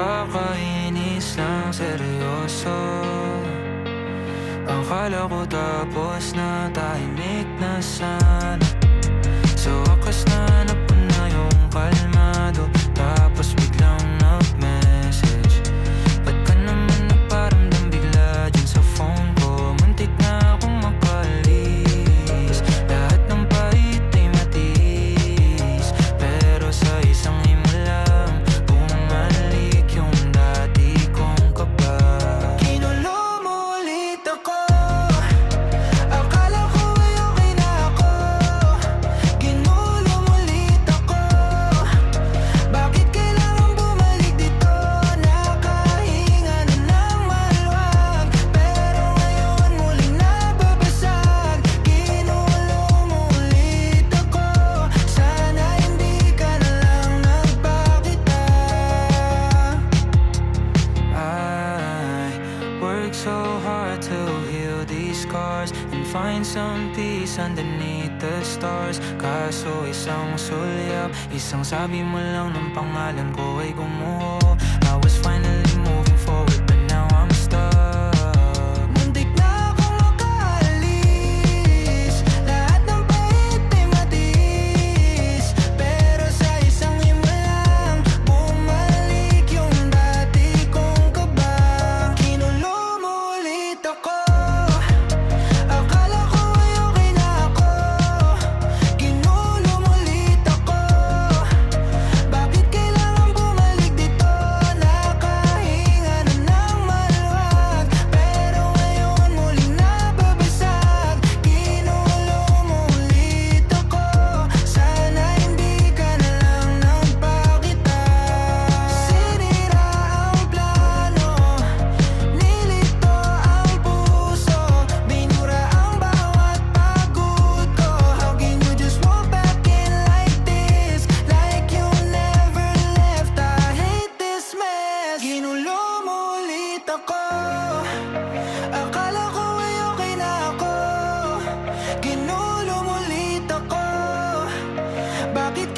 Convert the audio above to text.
Nakakainis lang seryoso. Akala ko tapos na, tahimik na sana. Sa wakas na po na yung kalmado. Tapos biglang nag-message. Ba't ka naman nagparamdam bigla dyan sa phone ko? Muntik na akong makalis. Lahat ng pait ay matiis. Pero sa isang imo lang bumalik yung dati kong kaba. Ginulo mo ulit ako. Akala ko ay okay na ako. Ginulo mo ulit ako. Bakit kailangan bumalik dito? Nakahinga na ng maluwag, pero ngayon muling nababasag. Ginulo mo ulit ako. Sana hindi ka na lang nagpakita. I work so hard to heal these scars and find some peace underneath the stars. Kaso isang sulyap, isang sabi mo lang ng pangalan ko ay gumuho. I was finally moving forward but now I'm stuck. Muntik na akong makaalis. Lahat ng pait ay matiis. Pero sa isang imo lang bumalik yung dati kong kaba. Ginulo mo ulit ako. Akala ko ay okay na ako. Ginulo mo ulit ako. Bakit kailangan bumalik dito? Nakahinga na ng maluwag, pero ngayon muling nababasag. Ginulo mo ulit ako. Sana hindi ka na lang nagpakita. Sinira ang plano, nilito ang puso, binura ang bawat pagod ko. How can you just walk back in like this? Like you never left. I hate this mess. Ginulo mo ulit ako. Akala ko ay okay na ako. Ginulo mo ulit ako. Bakit